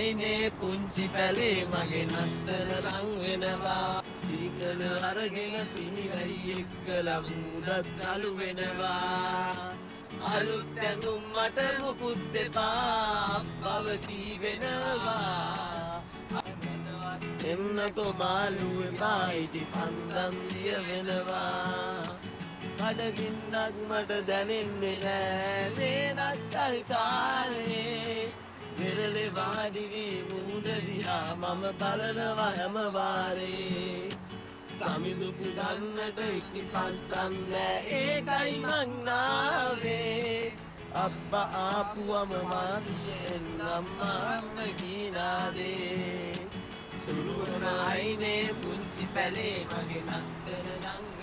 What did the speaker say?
අයිනේ පුංචි පැලේ මගේ නස්තර ලං වෙනවා සීකල අරගෙන පිහිරයි එක්කලා මුදත් අලු වෙනවා අලුත් ඇඳුම් මට මුකුත් දෙපා පවසී වෙනවා එන්නකෝ මාළුවේ පායිටි පන්දම් දිය වෙනවා බඩගින්නක් මට දැනෙන්නේ නෑ මේ නත්තල් කාලේ පෙරළේ වාඩි වී මූණ දිහා මම බලනවා හැම වාරේ සමිඳු පුදන්නට ඉතිපත්තම් නෑ ඒකයි මං නාවේ අබ්බා ආපුවම මාදියෙන් අම්මාම කීනාදේ සුළුවන අයිනේ පුංචි පැලේ මගේ නත්තර නං